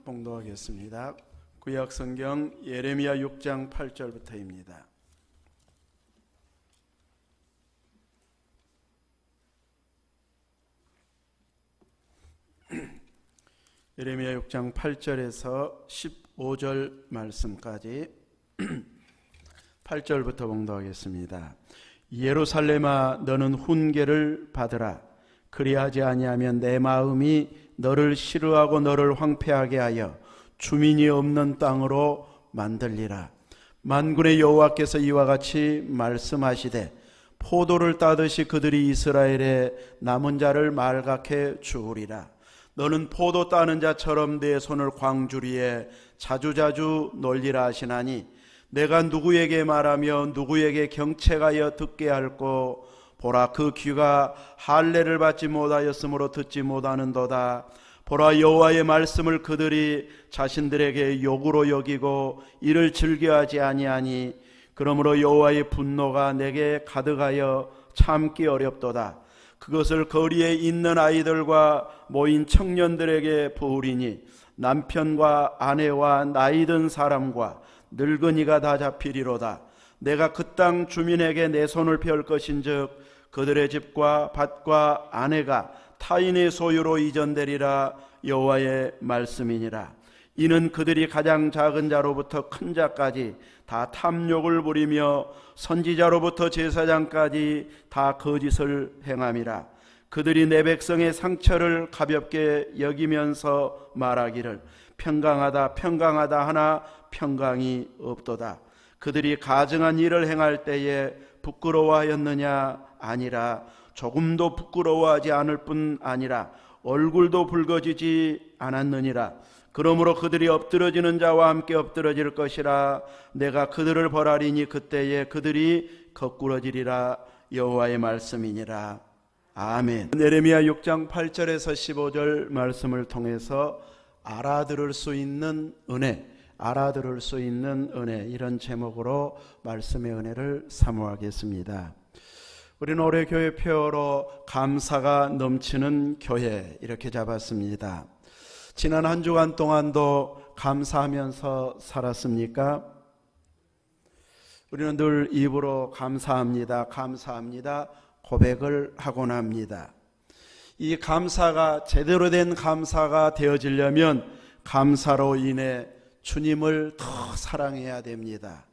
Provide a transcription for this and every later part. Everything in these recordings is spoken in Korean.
봉독하겠습니다. 구약성경 예레미야 6장 8절부터입니다. 예레미야 6장 8절에서 15절 말씀까지 8절부터 봉독하겠습니다. 예루살렘아, 너는 훈계를 받으라. 그리하지 아니하면 내 마음이 너를 싫어하고 너를 황폐하게 하여 주민이 없는 땅으로 만들리라. 만군의 여호와께서 이와 같이 말씀하시되, 포도를 따듯이 그들이 이스라엘의 남은 자를 말갛게 주우리라. 너는 포도 따는 자처럼 내 손을 광주리에 자주자주 놀리라 하시나니, 내가 누구에게 말하며 누구에게 경책하여 듣게 할꼬. 보라, 그 귀가 할례를 받지 못하였으므로 듣지 못하는도다. 보라, 여호와의 말씀을 그들이 자신들에게 욕으로 여기고 이를 즐겨하지 아니하니, 그러므로 여호와의 분노가 내게 가득하여 참기 어렵도다. 그것을 거리에 있는 아이들과 모인 청년들에게 부으리니, 남편과 아내와 나이든 사람과 늙은이가 다 잡히리로다. 내가 그 땅 주민에게 내 손을 펼 것인즉 그들의 집과 밭과 아내가 타인의 소유로 이전되리라. 여호와의 말씀이니라. 이는 그들이 가장 작은 자로부터 큰 자까지 다 탐욕을 부리며 선지자로부터 제사장까지 다 거짓을 행함이라. 그들이 내 백성의 상처를 가볍게 여기면서 말하기를, 평강하다 평강하다 하나 평강이 없도다. 그들이 가증한 일을 행할 때에 부끄러워하였느냐? 아니라 조금도 부끄러워하지 않을 뿐 아니라 얼굴도 붉어지지 않았느니라. 그러므로 그들이 엎드러지는 자와 함께 엎드러질 것이라. 내가 그들을 벌하리니 그때에 그들이 거꾸러지리라. 여호와의 말씀이니라. 아멘. 예레미야 6장 8절에서 15절 말씀을 통해서 알아들을 수 있는 은혜, 알아들을 수 있는 은혜, 이런 제목으로 말씀의 은혜를 사모하겠습니다. 우리는 올해 교회 표어로 감사가 넘치는 교회, 이렇게 잡았습니다. 지난 한 주간 동안도 감사하면서 살았습니까? 우리는 늘 입으로 감사합니다, 감사합니다 고백을 하곤 합니다. 이 감사가 제대로 된 감사가 되어지려면 감사로 인해 주님을 더 사랑해야 됩니다.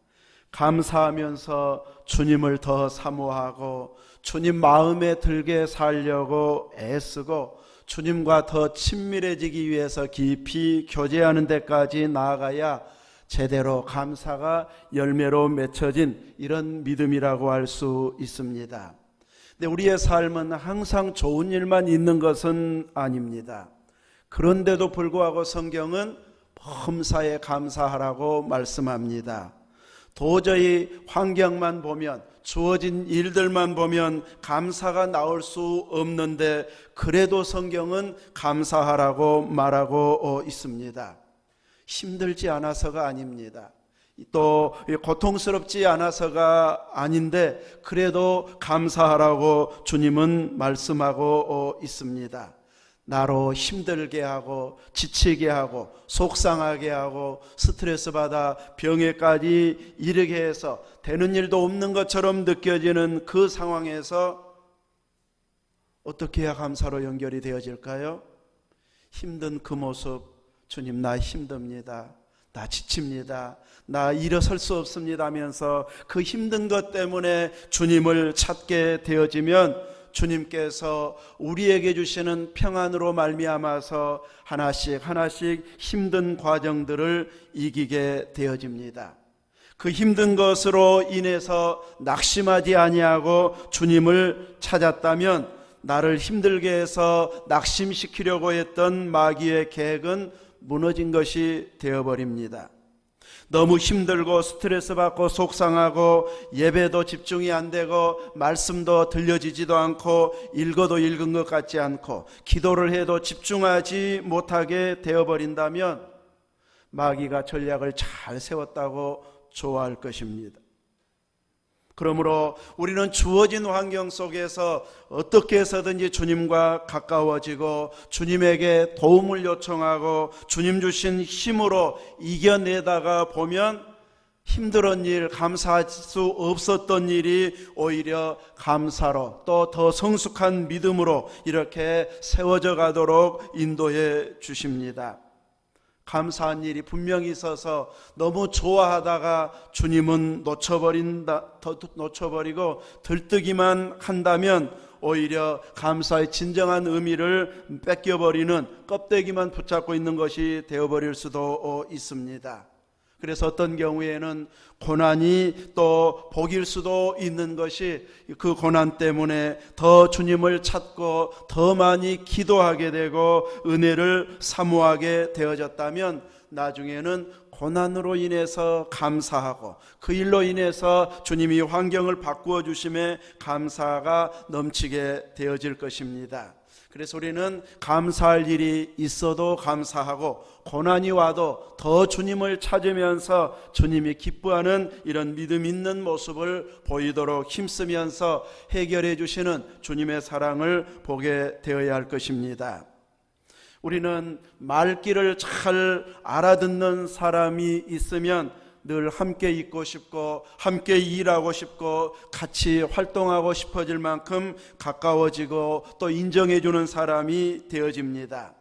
감사하면서 주님을 더 사모하고 주님 마음에 들게 살려고 애쓰고 주님과 더 친밀해지기 위해서 깊이 교제하는 데까지 나아가야 제대로 감사가 열매로 맺혀진 이런 믿음이라고 할 수 있습니다. 근데 우리의 삶은 항상 좋은 일만 있는 것은 아닙니다. 그런데도 불구하고 성경은 범사에 감사하라고 말씀합니다. 도저히 환경만 보면, 주어진 일들만 보면 감사가 나올 수 없는데, 그래도 성경은 감사하라고 말하고 있습니다. 힘들지 않아서가 아닙니다. 또 고통스럽지 않아서가 아닌데, 그래도 감사하라고 주님은 말씀하고 있습니다. 나로 힘들게 하고 지치게 하고 속상하게 하고 스트레스 받아 병에까지 이르게 해서 되는 일도 없는 것처럼 느껴지는 그 상황에서 어떻게 해야 감사로 연결이 되어질까요? 힘든 그 모습, 주님 나 힘듭니다, 나 지칩니다, 나 일어설 수 없습니다 하면서 그 힘든 것 때문에 주님을 찾게 되어지면 주님께서 우리에게 주시는 평안으로 말미암아서 하나씩 하나씩 힘든 과정들을 이기게 되어집니다. 그 힘든 것으로 인해서 낙심하지 아니하고 주님을 찾았다면, 나를 힘들게 해서 낙심시키려고 했던 마귀의 계획은 무너진 것이 되어버립니다. 너무 힘들고 스트레스 받고 속상하고 예배도 집중이 안 되고 말씀도 들려지지도 않고 읽어도 읽은 것 같지 않고 기도를 해도 집중하지 못하게 되어버린다면 마귀가 전략을 잘 세웠다고 좋아할 것입니다. 그러므로 우리는 주어진 환경 속에서 어떻게 해서든지 주님과 가까워지고 주님에게 도움을 요청하고 주님 주신 힘으로 이겨내다가 보면 힘들은 일, 감사할 수 없었던 일이 오히려 감사로 또 더 성숙한 믿음으로 이렇게 세워져 가도록 인도해 주십니다. 감사한 일이 분명히 있어서 너무 좋아하다가 주님은 놓쳐버리고 들뜨기만 한다면 오히려 감사의 진정한 의미를 뺏겨버리는, 껍데기만 붙잡고 있는 것이 되어버릴 수도 있습니다. 그래서 어떤 경우에는 고난이 또 복일 수도 있는 것이, 그 고난 때문에 더 주님을 찾고 더 많이 기도하게 되고 은혜를 사모하게 되어졌다면 나중에는 고난으로 인해서 감사하고 그 일로 인해서 주님이 환경을 바꾸어 주심에 감사가 넘치게 되어질 것입니다. 그래서 우리는 감사할 일이 있어도 감사하고 고난이 와도 더 주님을 찾으면서 주님이 기뻐하는 이런 믿음 있는 모습을 보이도록 힘쓰면서 해결해 주시는 주님의 사랑을 보게 되어야 할 것입니다. 우리는 말귀를 잘 알아듣는 사람이 있으면 늘 함께 있고 싶고 함께 일하고 싶고 같이 활동하고 싶어질 만큼 가까워지고 또 인정해 주는 사람이 되어집니다.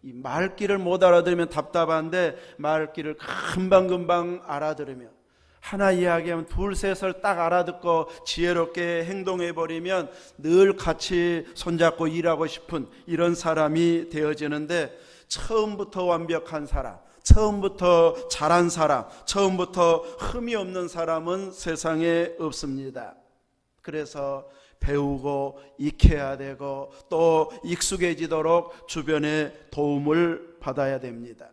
이 말귀를 못 알아들으면 답답한데 말귀를 금방금방 알아들으면, 하나 이야기하면 둘 셋을 딱 알아듣고 지혜롭게 행동해버리면 늘 같이 손잡고 일하고 싶은 이런 사람이 되어지는데, 처음부터 완벽한 사람, 처음부터 잘한 사람, 처음부터 흠이 없는 사람은 세상에 없습니다. 그래서 배우고 익혀야 되고 또 익숙해지도록 주변의 도움을 받아야 됩니다.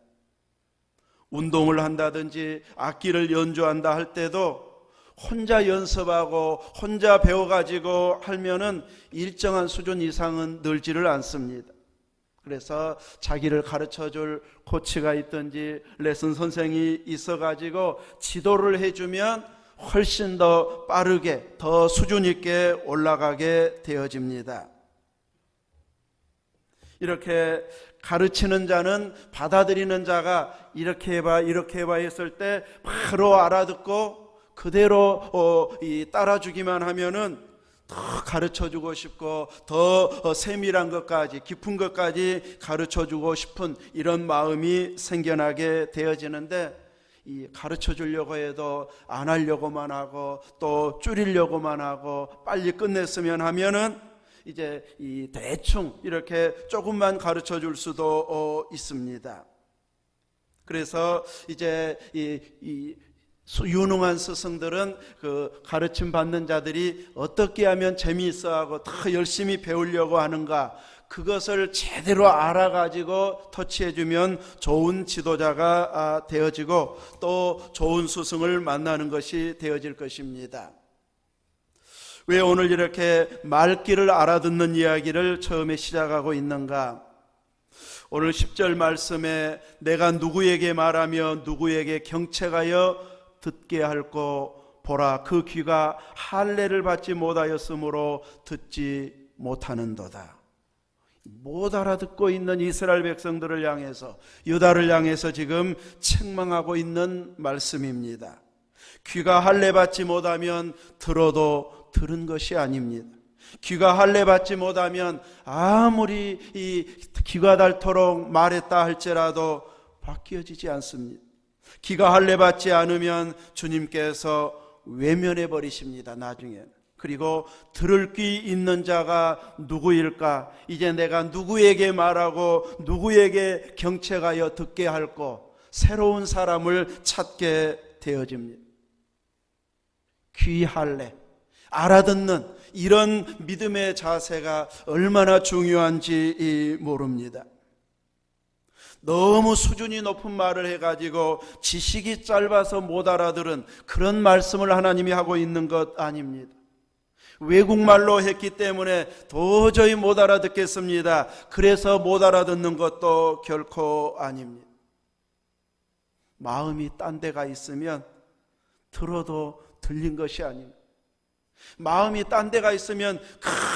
운동을 한다든지 악기를 연주한다 할 때도 혼자 연습하고 혼자 배워가지고 하면은 일정한 수준 이상은 늘지를 않습니다. 그래서 자기를 가르쳐줄 코치가 있든지 레슨 선생이 있어가지고 지도를 해주면 훨씬 더 빠르게 더 수준 있게 올라가게 되어집니다. 이렇게 가르치는 자는 받아들이는 자가 이렇게 해봐 이렇게 해봐 했을 때 바로 알아듣고 그대로 따라주기만 하면은 더 가르쳐주고 싶고 더 세밀한 것까지 깊은 것까지 가르쳐주고 싶은 이런 마음이 생겨나게 되어지는데, 이 가르쳐주려고 해도 안 하려고만 하고 또 줄이려고만 하고 빨리 끝냈으면 하면은 이제 이 대충 이렇게 조금만 가르쳐 줄 수도 있습니다. 그래서 이제 이 유능한 스승들은 그 가르침 받는 자들이 어떻게 하면 재미있어하고 더 열심히 배우려고 하는가, 그것을 제대로 알아가지고 터치해주면 좋은 지도자가 되어지고 또 좋은 스승을 만나는 것이 되어질 것입니다. 왜 오늘 이렇게 말귀를 알아듣는 이야기를 처음에 시작하고 있는가? 오늘 10절 말씀에 내가 누구에게 말하며 누구에게 경책하여 듣게 할꼬 보라, 그 귀가 할례를 받지 못하였으므로 듣지 못하는도다. 못 알아듣고 있는 이스라엘 백성들을 향해서, 유다를 향해서 지금 책망하고 있는 말씀입니다. 귀가 할례 받지 못하면 들어도 들은 것이 아닙니다. 귀가 할례 받지 못하면 아무리 이 귀가 닳도록 말했다 할지라도 바뀌어지지 않습니다. 귀가 할례 받지 않으면 주님께서 외면해 버리십니다. 나중에는. 그리고 들을 귀 있는 자가 누구일까? 이제 내가 누구에게 말하고 누구에게 경책하여 듣게 할꼬? 새로운 사람을 찾게 되어집니다. 귀 할례, 알아듣는 이런 믿음의 자세가 얼마나 중요한지 모릅니다. 너무 수준이 높은 말을 해가지고 지식이 짧아서 못 알아들은 그런 말씀을 하나님이 하고 있는 것 아닙니다. 외국말로 했기 때문에 도저히 못 알아듣겠습니다. 그래서 못 알아듣는 것도 결코 아닙니다. 마음이 딴 데가 있으면 들어도 들린 것이 아닙니다. 마음이 딴 데가 있으면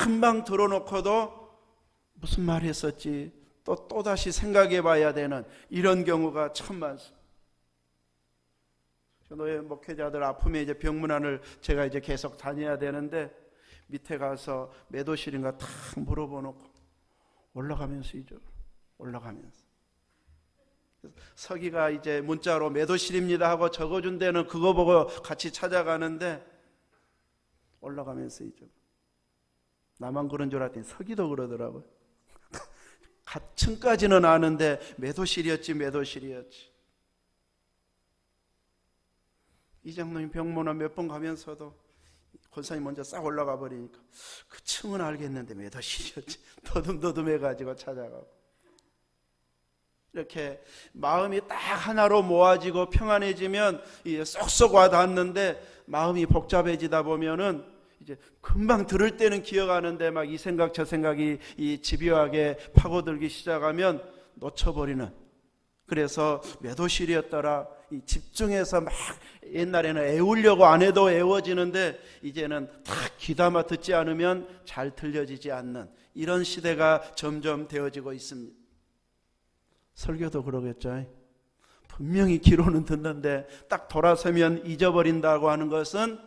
금방 들어놓고도 무슨 말 했었지 또다시 생각해 봐야 되는 이런 경우가 참 많습니다. 노예 목회자들 아프면 이제 병문안을 제가 이제 계속 다녀야 되는데 밑에 가서 매도실인가 탁 물어보놓고 올라가면서 올라가면서 서기가 이제 문자로 매도실입니다 하고 적어준 데는 그거 보고 같이 찾아가는데 올라가면서 나만 그런 줄 알았더니 서기도 그러더라고요. 층까지는 아는데 매도실이었지. 이 장로님 병문안 몇 번 가면서도 권사님 먼저 싹 올라가 버리니까 그 층은 알겠는데 매도실이었지. 더듬더듬해가지고 찾아가고 이렇게 마음이 딱 하나로 모아지고 평안해지면 쏙쏙 와닿는데 마음이 복잡해지다 보면은 이제 금방 들을 때는 기억하는데 막 이 생각 저 생각이 이 집요하게 파고들기 시작하면 놓쳐버리는. 그래서 매도실이었더라. 이 집중해서 막 옛날에는 애우려고 안 해도 애워지는데 이제는 딱 귀담아 듣지 않으면 잘 들려지지 않는 이런 시대가 점점 되어지고 있습니다. 설교도 그러겠죠. 분명히 귀로는 듣는데 딱 돌아서면 잊어버린다고 하는 것은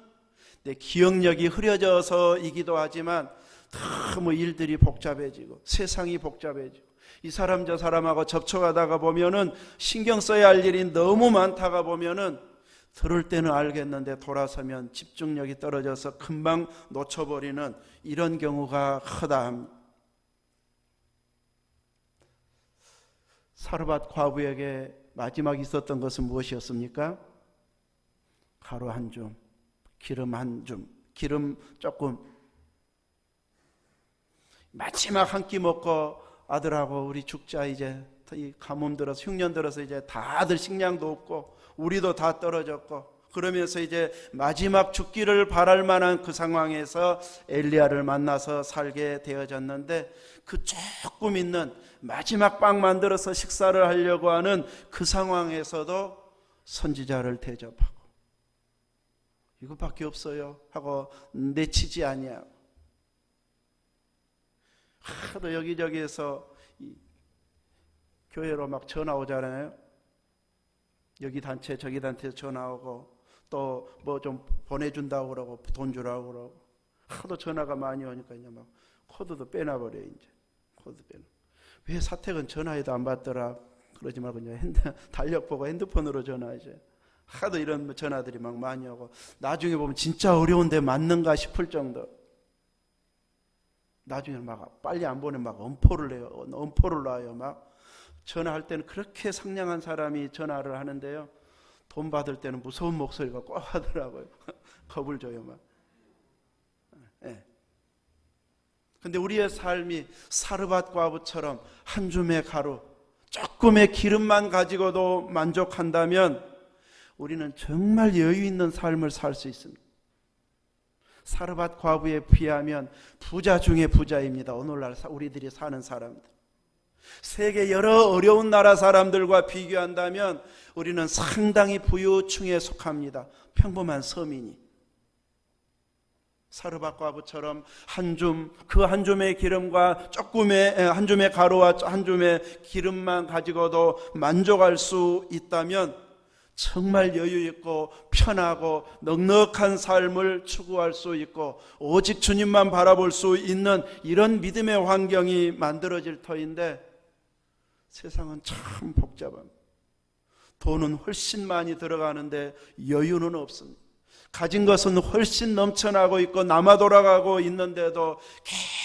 내 기억력이 흐려져서이기도 하지만 너무 일들이 복잡해지고 세상이 복잡해지고 이 사람 저 사람하고 접촉하다가 보면은 신경 써야 할 일이 너무 많다가 보면은 들을 때는 알겠는데 돌아서면 집중력이 떨어져서 금방 놓쳐버리는 이런 경우가 크다 합니다. 사르밧 과부에게 마지막 있었던 것은 무엇이었습니까? 가루 한 줌, 기름 한 줌, 기름 조금. 마지막 한 끼 먹고 아들하고 우리 죽자 이제 이 가뭄 들어서 흉년 들어서 이제 다들 식량도 없고 우리도 다 떨어졌고 그러면서 이제 마지막 죽기를 바랄 만한 그 상황에서 엘리야를 만나서 살게 되어졌는데 그 조금 있는 마지막 빵 만들어서 식사를 하려고 하는 그 상황에서도 선지자를 대접하고 이것밖에 없어요 하고 내치지 아니하고 하도 여기저기에서 교회로 막 전화 오잖아요. 여기 단체 저기 단체 전화 오고 또 뭐 좀 보내준다고 그러고 돈 주라고 그러고 하도 전화가 많이 오니까 이제 막 코드도 빼놔버려. 이제 코드 빼놔. 왜 사택은 전화해도 안 받더라 그러지 말고 이제 달력 보고 핸드폰으로 전화하지. 하도 이런 전화들이 막 많이 오고 나중에 보면 진짜 어려운데 맞는가 싶을 정도. 나중에 막 빨리 안 보내면 막 엄포를 해요. 엄포를 놔요. 막 전화할 때는 그렇게 상냥한 사람이 전화를 하는데요. 돈 받을 때는 무서운 목소리가 꼭 하더라고요. 겁을 줘요. 막. 네. 근데 우리의 삶이 사르밧 과부처럼 한 줌의 가루, 조금의 기름만 가지고도 만족한다면 우리는 정말 여유 있는 삶을 살 수 있습니다. 사르밧 과부에 비하면 부자 중에 부자입니다. 오늘날 우리들이 사는 사람들. 세계 여러 어려운 나라 사람들과 비교한다면 우리는 상당히 부유층에 속합니다. 평범한 서민이. 사르밧 과부처럼 한 줌, 그 한 줌의 기름과 한 줌의 가루와 한 줌의 기름만 가지고도 만족할 수 있다면 정말 여유 있고 편하고 넉넉한 삶을 추구할 수 있고 오직 주님만 바라볼 수 있는 이런 믿음의 환경이 만들어질 터인데 세상은 참 복잡합니다. 돈은 훨씬 많이 들어가는데 여유는 없습니다. 가진 것은 훨씬 넘쳐나고 있고 남아 돌아가고 있는데도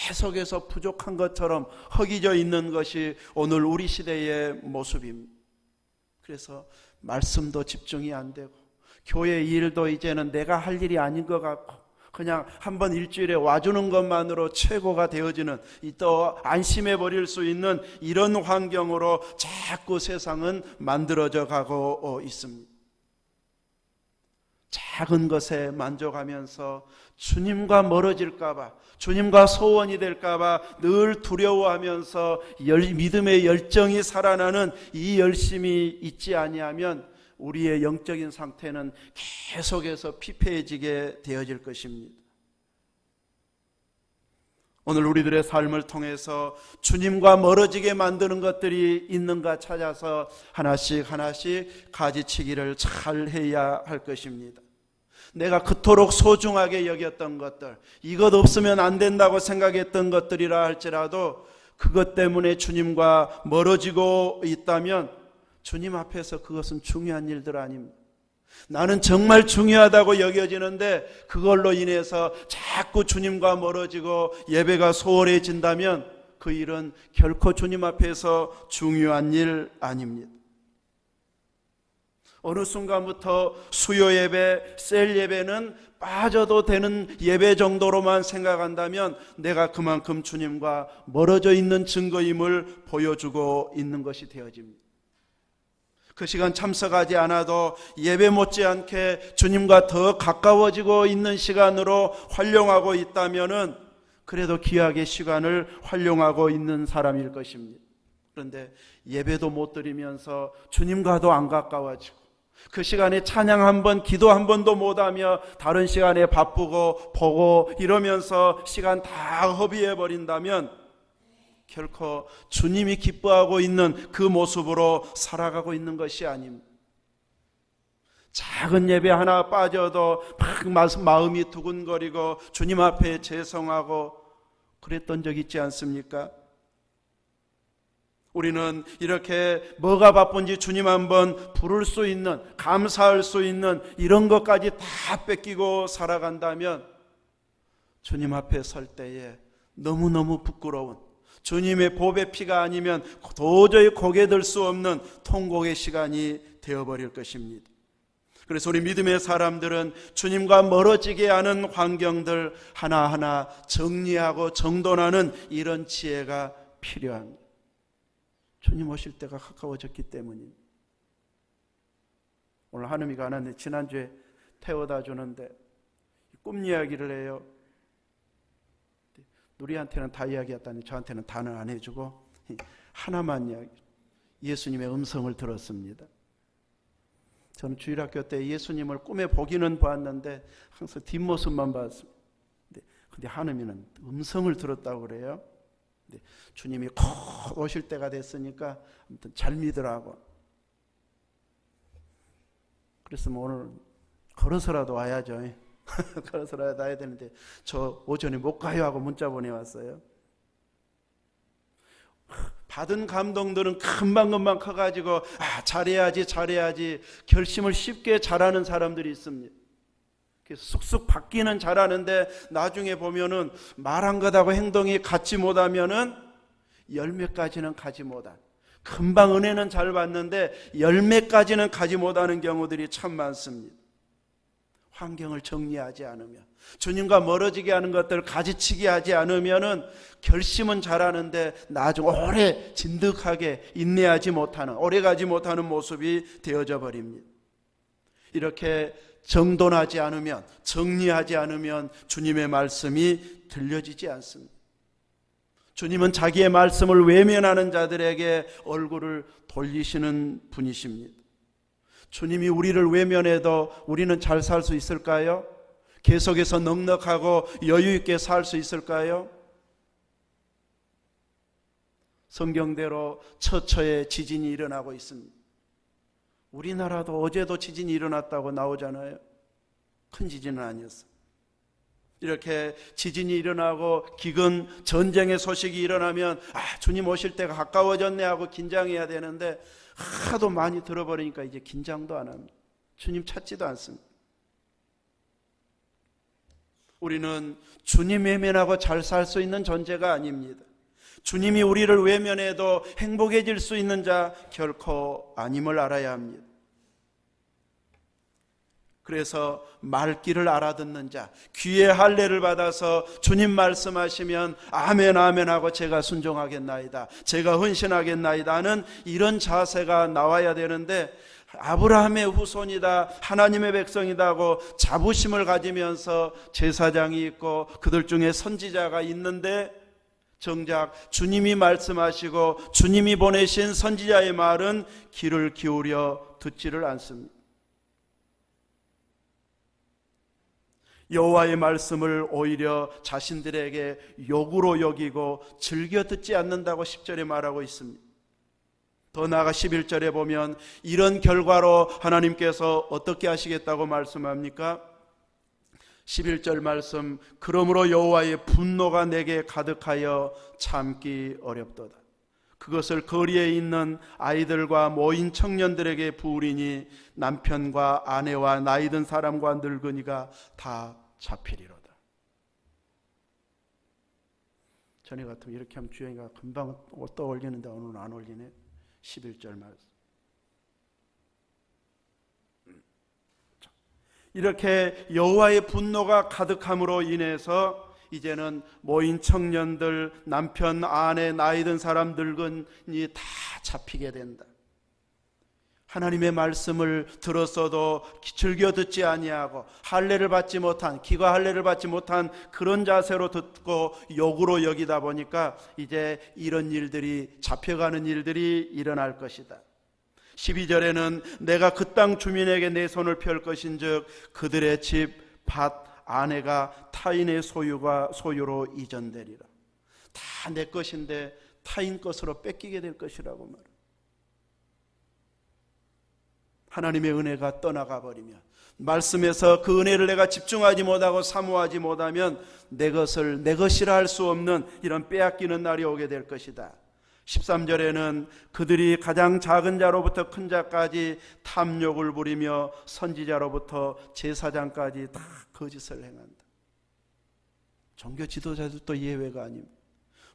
계속해서 부족한 것처럼 허기져 있는 것이 오늘 우리 시대의 모습입니다. 그래서 말씀도 집중이 안 되고 교회 일도 이제는 내가 할 일이 아닌 것 같고 그냥 한번 일주일에 와주는 것만으로 최고가 되어지는 또 안심해 버릴 수 있는 이런 환경으로 자꾸 세상은 만들어져 가고 있습니다. 작은 것에 만족하면서 주님과 멀어질까봐 주님과 소원이 될까봐 늘 두려워하면서 믿음의 열정이 살아나는 이 열심이 있지 아니하면 우리의 영적인 상태는 계속해서 피폐해지게 되어질 것입니다. 오늘 우리들의 삶을 통해서 주님과 멀어지게 만드는 것들이 있는가 찾아서 하나씩 하나씩 가지치기를 잘 해야 할 것입니다. 내가 그토록 소중하게 여겼던 것들, 이것 없으면 안 된다고 생각했던 것들이라 할지라도 그것 때문에 주님과 멀어지고 있다면 주님 앞에서 그것은 중요한 일들 아닙니다. 나는 정말 중요하다고 여겨지는데 그걸로 인해서 자꾸 주님과 멀어지고 예배가 소홀해진다면 그 일은 결코 주님 앞에서 중요한 일 아닙니다. 어느 순간부터 수요 예배, 셀 예배는 빠져도 되는 예배 정도로만 생각한다면 내가 그만큼 주님과 멀어져 있는 증거임을 보여주고 있는 것이 되어집니다. 그 시간 참석하지 않아도 예배 못지않게 주님과 더 가까워지고 있는 시간으로 활용하고 있다면은 그래도 귀하게 시간을 활용하고 있는 사람일 것입니다. 그런데 예배도 못 드리면서 주님과도 안 가까워지고 그 시간에 찬양 한 번, 기도 한 번도 못하며 다른 시간에 바쁘고 보고 이러면서 시간 다 허비해 버린다면 결코 주님이 기뻐하고 있는 그 모습으로 살아가고 있는 것이 아닙니다. 작은 예배 하나 빠져도 막 마음이 두근거리고 주님 앞에 죄송하고 그랬던 적 있지 않습니까? 우리는 이렇게 뭐가 바쁜지 주님 한번 부를 수 있는, 감사할 수 있는 이런 것까지 다 뺏기고 살아간다면 주님 앞에 설 때에 너무너무 부끄러운, 주님의 보배 피가 아니면 도저히 고개 들 수 없는 통곡의 시간이 되어버릴 것입니다. 그래서 우리 믿음의 사람들은 주님과 멀어지게 하는 환경들 하나하나 정리하고 정돈하는 이런 지혜가 필요합니다. 주님 오실 때가 가까워졌기 때문입니다. 오늘 한음이가 왔는데 지난주에 태워다 주는데 꿈 이야기를 해요. 누리한테는 다 이야기했다니 저한테는 다는 안 해주고 하나만 이야기, 예수님의 음성을 들었습니다. 저는 주일학교 때 예수님을 꿈에 보기는 봤는데 항상 뒷모습만 봤습니다. 근데 한음이는 음성을 들었다고 그래요. 주님이 곧 오실 때가 됐으니까 아무튼 잘 믿으라고. 그래서 오늘 걸어서라도 와야죠. 걸어서라도 와야 되는데 저 오전에 못 가요 하고 문자 보내왔어요. 받은 감동들은 금방금방 커가지고 잘해야지 결심을 쉽게 잘하는 사람들이 있습니다. 쑥쑥 바뀌는 잘하는데 나중에 보면은 말한 것하고 행동이 같지 못하면은 열매까지는 가지 못한, 금방 은혜는 잘 받는데 열매까지는 가지 못하는 경우들이 참 많습니다. 환경을 정리하지 않으면, 주님과 멀어지게 하는 것들을 가지치기 하지 않으면은 결심은 잘하는데 나중 오래 진득하게 인내하지 못하는, 오래가지 못하는 모습이 되어져 버립니다. 이렇게 정돈하지 않으면, 정리하지 않으면 주님의 말씀이 들려지지 않습니다. 주님은 자기의 말씀을 외면하는 자들에게 얼굴을 돌리시는 분이십니다. 주님이 우리를 외면해도 우리는 잘 살 수 있을까요? 계속해서 넉넉하고 여유 있게 살 수 있을까요? 성경대로 처처에 지진이 일어나고 있습니다. 우리나라도 어제도 지진이 일어났다고 나오잖아요. 큰 지진은 아니었어요. 이렇게 지진이 일어나고 기근 전쟁의 소식이 일어나면 주님 오실 때가 가까워졌네 하고 긴장해야 되는데 하도 많이 들어버리니까 이제 긴장도 안 합니다. 주님 찾지도 않습니다. 우리는 주님 외면하고 잘 살 수 있는 존재가 아닙니다. 주님이 우리를 외면해도 행복해질 수 있는 자 결코 아님을 알아야 합니다. 그래서 말귀를 알아듣는 자, 귀의 할례를 받아서 주님 말씀하시면 아멘 아멘 하고 제가 순종하겠나이다, 제가 헌신하겠나이다 하는 이런 자세가 나와야 되는데, 아브라함의 후손이다, 하나님의 백성이다 하고 자부심을 가지면서 제사장이 있고 그들 중에 선지자가 있는데 정작 주님이 말씀하시고 주님이 보내신 선지자의 말은 귀를 기울여 듣지를 않습니다. 여호와의 말씀을 오히려 자신들에게 욕으로 여기고 즐겨 듣지 않는다고 10절에 말하고 있습니다. 더 나아가 11절에 보면 이런 결과로 하나님께서 어떻게 하시겠다고 말씀합니까? 11절 말씀, 그러므로 여호와의 분노가 내게 가득하여 참기 어렵도다. 그것을 거리에 있는 아이들과 모인 청년들에게 부으리니 남편과 아내와 나이든 사람과 늙은이가 다 잡히리로다. 전에 같으면 이렇게 하면 주영이가 금방 떠올리는데 오늘은 안 올리네. 11절 말씀. 이렇게 여호와의 분노가 가득함으로 인해서 이제는 모인 청년들, 남편, 아내, 나이든 사람, 늙은이 다 잡히게 된다. 하나님의 말씀을 들었어도 즐겨 듣지 아니하고 할례를 받지 못한, 기가 할례를 받지 못한 그런 자세로 듣고 욕으로 여기다 보니까 이제 이런 일들이, 잡혀가는 일들이 일어날 것이다. 12절에는 내가 그 땅 주민에게 내 손을 펼 것인즉 그들의 집, 밭, 아내가 타인의 소유로 이전되리라. 다 내 것인데 타인 것으로 뺏기게 될 것이라고 말합니다. 하나님의 은혜가 떠나가 버리면, 말씀에서 그 은혜를 내가 집중하지 못하고 사모하지 못하면 내 것을 내 것이라 할 수 없는 이런 빼앗기는 날이 오게 될 것이다. 13절에는 그들이 가장 작은 자로부터 큰 자까지 탐욕을 부리며 선지자로부터 제사장까지 다 거짓을 행한다. 종교 지도자들도 예외가 아닙니다.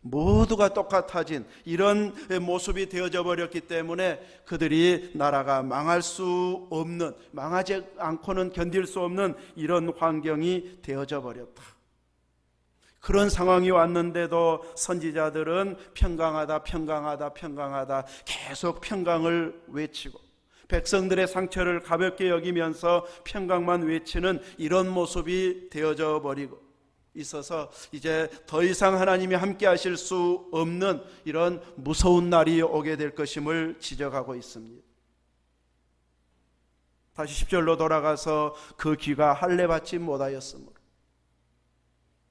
모두가 똑같아진 이런 모습이 되어져 버렸기 때문에 그들이 나라가 망할 수 없는, 망하지 않고는 견딜 수 없는 이런 환경이 되어져 버렸다. 그런 상황이 왔는데도 선지자들은 평강하다 계속 평강을 외치고 백성들의 상처를 가볍게 여기면서 평강만 외치는 이런 모습이 되어져 버리고 있어서 이제 더 이상 하나님이 함께 하실 수 없는 이런 무서운 날이 오게 될 것임을 지적하고 있습니다. 다시 10절로 돌아가서 그 귀가 할례 받지 못하였으므로,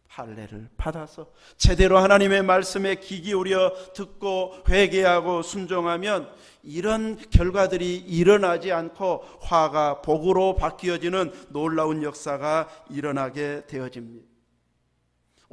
할례를 받아서 제대로 하나님의 말씀에 귀 기울여 듣고 회개하고 순종하면 이런 결과들이 일어나지 않고 화가 복으로 바뀌어지는 놀라운 역사가 일어나게 되어집니다.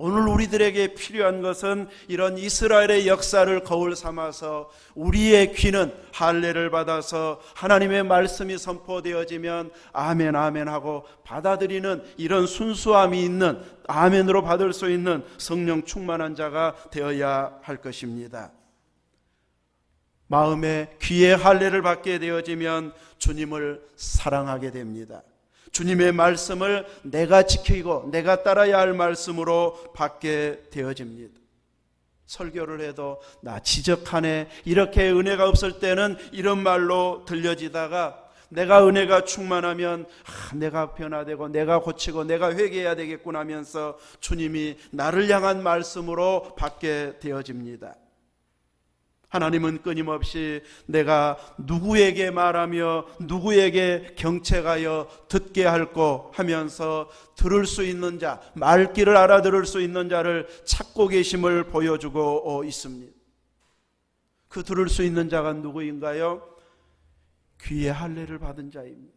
오늘 우리들에게 필요한 것은 이런 이스라엘의 역사를 거울 삼아서 우리의 귀는 할례를 받아서 하나님의 말씀이 선포되어지면 아멘 아멘 하고 받아들이는 이런 순수함이 있는, 아멘으로 받을 수 있는 성령 충만한 자가 되어야 할 것입니다. 마음에 귀에 할례를 받게 되어지면 주님을 사랑하게 됩니다. 주님의 말씀을 내가 지키고 내가 따라야 할 말씀으로 받게 되어집니다. 설교를 해도 나 지적하네, 이렇게 은혜가 없을 때는 이런 말로 들려지다가 내가 은혜가 충만하면 내가 변화되고 내가 고치고 내가 회개해야 되겠구나 하면서 주님이 나를 향한 말씀으로 받게 되어집니다. 하나님은 끊임없이 내가 누구에게 말하며 누구에게 경책하여 듣게 할꼬 하면서 들을 수 있는 자, 말귀를 알아들을 수 있는 자를 찾고 계심을 보여주고 있습니다. 그 들을 수 있는 자가 누구인가요? 귀의 할례를 받은 자입니다.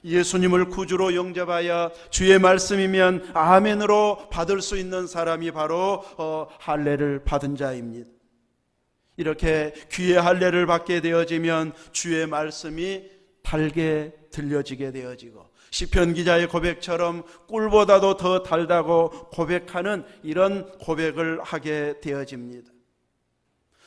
예수님을 구주로 영접하여 주의 말씀이면 아멘으로 받을 수 있는 사람이 바로 할례를 받은 자입니다. 이렇게 귀의 할례를 받게 되어지면 주의 말씀이 달게 들려지게 되어지고 시편 기자의 고백처럼 꿀보다도 더 달다고 고백하는 이런 고백을 하게 되어집니다.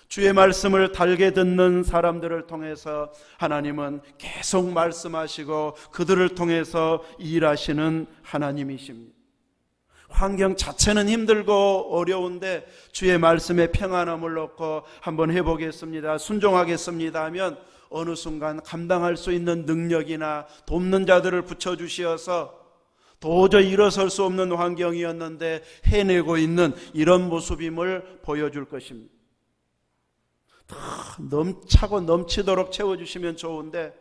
주의 말씀을 달게 듣는 사람들을 통해서 하나님은 계속 말씀하시고 그들을 통해서 일하시는 하나님이십니다. 환경 자체는 힘들고 어려운데 주의 말씀에 평안함을 얻고 한번 해보겠습니다, 순종하겠습니다 하면 어느 순간 감당할 수 있는 능력이나 돕는 자들을 붙여주시어서 도저히 일어설 수 없는 환경이었는데 해내고 있는 이런 모습임을 보여줄 것입니다. 넘차고 넘치도록 채워주시면 좋은데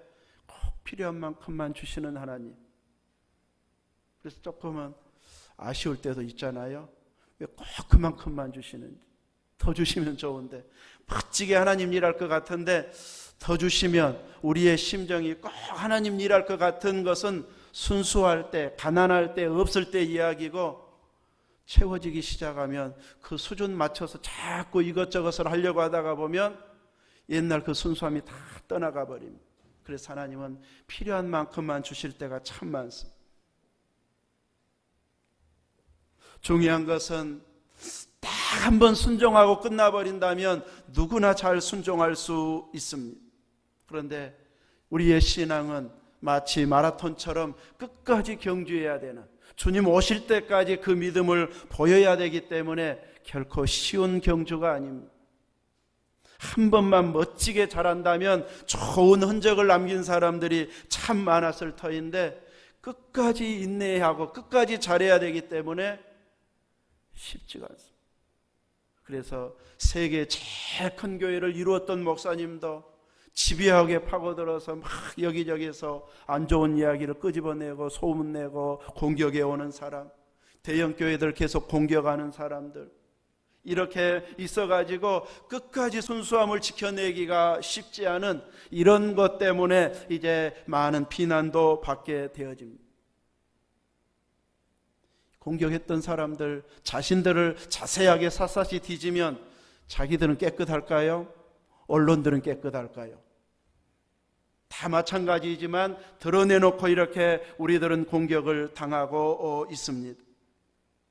꼭 필요한 만큼만 주시는 하나님. 그래서 조금은 아쉬울 때도 있잖아요. 왜 꼭 그만큼만 주시는지. 더 주시면 좋은데, 멋지게 하나님 일할 것 같은데 더 주시면 우리의 심정이 꼭 하나님 일할 것 같은 것은 순수할 때, 가난할 때, 없을 때 이야기고, 채워지기 시작하면 그 수준 맞춰서 자꾸 이것저것을 하려고 하다가 보면 옛날 그 순수함이 다 떠나가 버립니다. 그래서 하나님은 필요한 만큼만 주실 때가 참 많습니다. 중요한 것은 딱 한 번 순종하고 끝나버린다면 누구나 잘 순종할 수 있습니다. 그런데 우리의 신앙은 마치 마라톤처럼 끝까지 경주해야 되는, 주님 오실 때까지 그 믿음을 보여야 되기 때문에 결코 쉬운 경주가 아닙니다. 한 번만 멋지게 잘한다면 좋은 흔적을 남긴 사람들이 참 많았을 터인데, 끝까지 인내하고 끝까지 잘해야 되기 때문에 쉽지가 않습니다. 그래서 세계 제일 큰 교회를 이루었던 목사님도 집요하게 파고들어서 막 여기저기서 안 좋은 이야기를 끄집어내고 소문내고 공격해 오는 사람, 대형 교회들 계속 공격하는 사람들, 이렇게 있어가지고 끝까지 순수함을 지켜내기가 쉽지 않은 이런 것 때문에 이제 많은 비난도 받게 되어집니다. 공격했던 사람들 자신들을 자세하게 샅샅이 뒤지면 자기들은 깨끗할까요? 언론들은 깨끗할까요? 다 마찬가지이지만 드러내놓고 이렇게 우리들은 공격을 당하고 있습니다.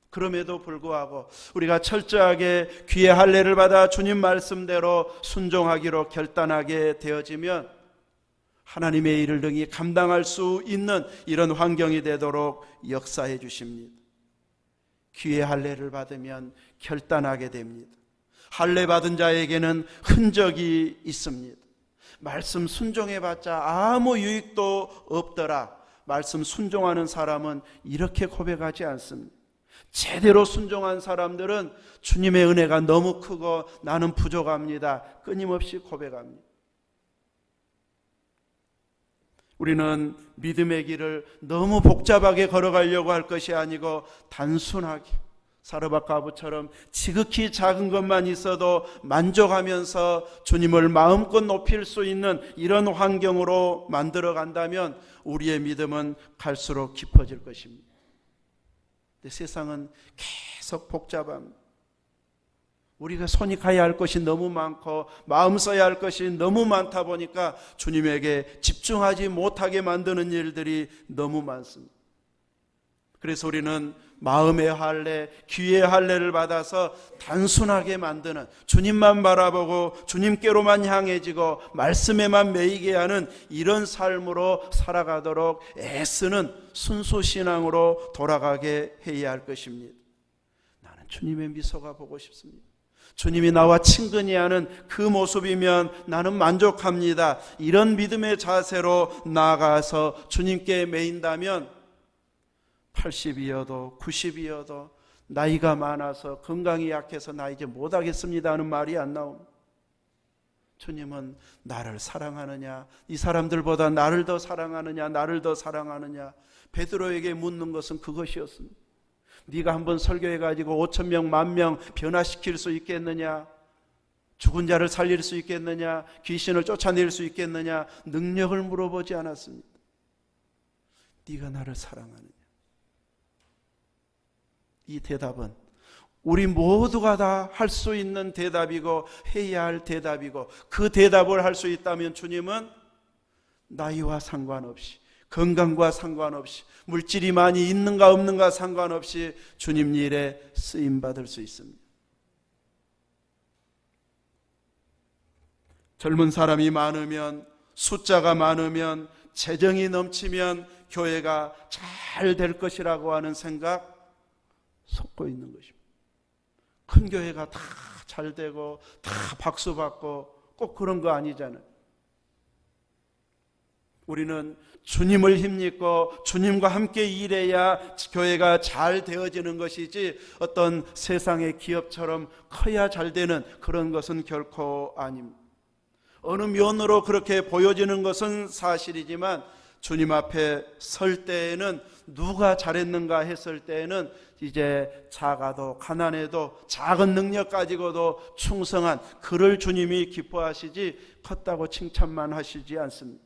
그럼에도 불구하고 우리가 철저하게 귀의 할례를 받아 주님 말씀대로 순종하기로 결단하게 되어지면 하나님의 일을 능히 감당할 수 있는 이런 환경이 되도록 역사해 주십니다. 귀의 할례를 받으면 결단하게 됩니다. 할례 받은 자에게는 흔적이 있습니다. 말씀 순종해봤자 아무 유익도 없더라. 말씀 순종하는 사람은 이렇게 고백하지 않습니다. 제대로 순종한 사람들은 주님의 은혜가 너무 크고 나는 부족합니다. 끊임없이 고백합니다. 우리는 믿음의 길을 너무 복잡하게 걸어가려고 할 것이 아니고 단순하게 사르밧가부처럼 지극히 작은 것만 있어도 만족하면서 주님을 마음껏 높일 수 있는 이런 환경으로 만들어 간다면 우리의 믿음은 갈수록 깊어질 것입니다. 근데 세상은 계속 복잡합니다. 우리가 손이 가야 할 것이 너무 많고 마음 써야 할 것이 너무 많다 보니까 주님에게 집중하지 못하게 만드는 일들이 너무 많습니다. 그래서 우리는 마음의 할례, 귀의 할례를 받아서 단순하게 만드는, 주님만 바라보고 주님께로만 향해지고 말씀에만 매이게 하는 이런 삶으로 살아가도록 애쓰는 순수신앙으로 돌아가게 해야 할 것입니다. 나는 주님의 미소가 보고 싶습니다. 주님이 나와 친근히 하는 그 모습이면 나는 만족합니다. 이런 믿음의 자세로 나아가서 주님께 매인다면 80이어도 90이어도 나이가 많아서 건강이 약해서 나 이제 못하겠습니다 하는 말이 안 나옵니다. 주님은 나를 사랑하느냐, 이 사람들보다 나를 더 사랑하느냐, 나를 더 사랑하느냐, 베드로에게 묻는 것은 그것이었습니다. 네가 한번 설교해가지고 5,000명, 10,000명 변화시킬 수 있겠느냐? 죽은 자를 살릴 수 있겠느냐? 귀신을 쫓아낼 수 있겠느냐? 능력을 물어보지 않았습니다. 네가 나를 사랑하느냐? 이 대답은 우리 모두가 다 할 수 있는 대답이고 해야 할 대답이고, 그 대답을 할 수 있다면 주님은 나이와 상관없이, 건강과 상관없이, 물질이 많이 있는가 없는가 상관없이 주님 일에 쓰임받을 수 있습니다. 젊은 사람이 많으면, 숫자가 많으면, 재정이 넘치면 교회가 잘 될 것이라고 하는 생각 속고 있는 것입니다. 큰 교회가 다 잘 되고 다 박수 받고 꼭 그런 거 아니잖아요. 우리는 주님을 힘입고 주님과 함께 일해야 교회가 잘 되어지는 것이지, 어떤 세상의 기업처럼 커야 잘 되는 그런 것은 결코 아닙니다. 어느 면으로 그렇게 보여지는 것은 사실이지만 주님 앞에 설 때에는 누가 잘했는가 했을 때에는 이제 작아도 가난해도 작은 능력 가지고도 충성한 그를 주님이 기뻐하시지 컸다고 칭찬만 하시지 않습니다.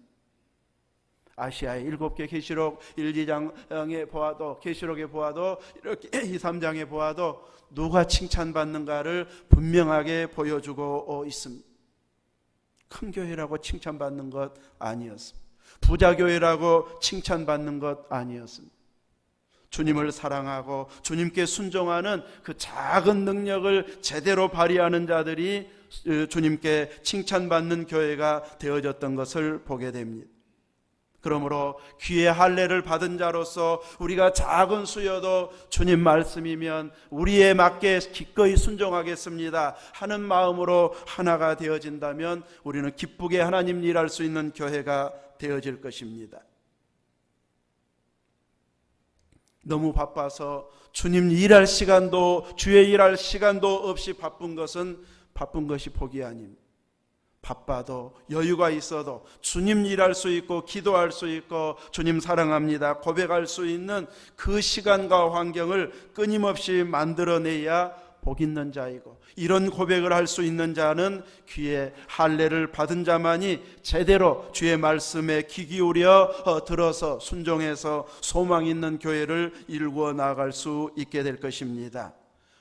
아시아의 7개 계시록 1, 2장에 보아도, 계시록에 보아도, 이렇게 2, 3장에 보아도 누가 칭찬받는가를 분명하게 보여주고 있습니다. 큰 교회라고 칭찬받는 것 아니었습니다. 부자 교회라고 칭찬받는 것 아니었습니다. 주님을 사랑하고 주님께 순종하는 그 작은 능력을 제대로 발휘하는 자들이 주님께 칭찬받는 교회가 되어졌던 것을 보게 됩니다. 그러므로 귀의 할례를 받은 자로서 우리가 작은 수여도 주님 말씀이면 우리에 맞게 기꺼이 순종하겠습니다 하는 마음으로 하나가 되어진다면 우리는 기쁘게 하나님 일할 수 있는 교회가 되어질 것입니다. 너무 바빠서 주님 일할 시간도, 주의 일할 시간도 없이 바쁜 것이 복이 아닙니다. 바빠도 여유가 있어도 주님 일할 수 있고 기도할 수 있고 주님 사랑합니다 고백할 수 있는 그 시간과 환경을 끊임없이 만들어내야 복 있는 자이고, 이런 고백을 할 수 있는 자는 귀에 할례를 받은 자만이 제대로 주의 말씀에 귀 기울여 들어서 순종해서 소망 있는 교회를 이루어 나아갈 수 있게 될 것입니다.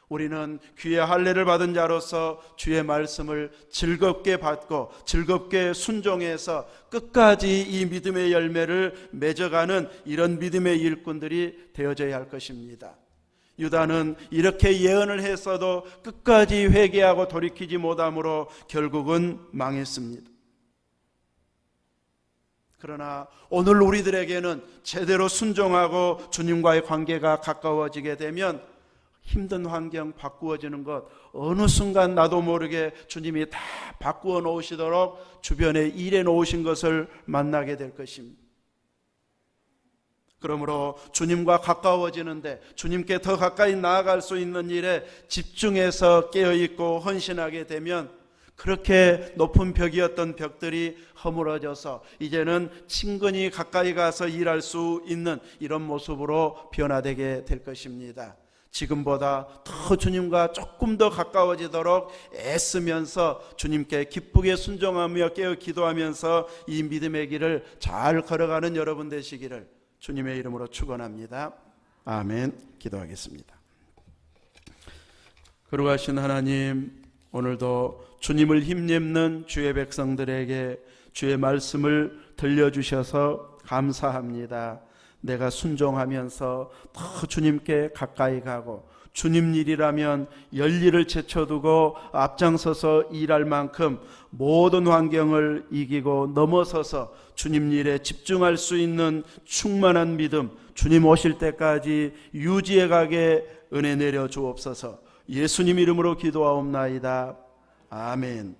우리는 귀의 할례를 받은 자로서 주의 말씀을 즐겁게 받고 즐겁게 순종해서 끝까지 이 믿음의 열매를 맺어가는 이런 믿음의 일꾼들이 되어져야 할 것입니다. 유다는 이렇게 예언을 했어도 끝까지 회개하고 돌이키지 못함으로 결국은 망했습니다. 그러나 오늘 우리들에게는 제대로 순종하고 주님과의 관계가 가까워지게 되면 힘든 환경 바꾸어지는 것, 어느 순간 나도 모르게 주님이 다 바꾸어 놓으시도록 주변에 일해 놓으신 것을 만나게 될 것입니다. 그러므로 주님과 가까워지는데, 주님께 더 가까이 나아갈 수 있는 일에 집중해서 깨어있고 헌신하게 되면 그렇게 높은 벽이었던 벽들이 허물어져서 이제는 친근히 가까이 가서 일할 수 있는 이런 모습으로 변화되게 될 것입니다. 지금보다 더 주님과 조금 더 가까워지도록 애쓰면서 주님께 기쁘게 순종하며 깨어 기도하면서 이 믿음의 길을 잘 걸어가는 여러분 되시기를 주님의 이름으로 축원합니다. 아멘. 기도하겠습니다. 거룩하신 하나님, 오늘도 주님을 힘입는 주의 백성들에게 주의 말씀을 들려주셔서 감사합니다. 내가 순종하면서 더 주님께 가까이 가고 주님 일이라면 열일을 제쳐두고 앞장서서 일할 만큼 모든 환경을 이기고 넘어서서 주님 일에 집중할 수 있는 충만한 믿음, 주님 오실 때까지 유지해 가게 은혜 내려 주옵소서. 예수님 이름으로 기도하옵나이다. 아멘.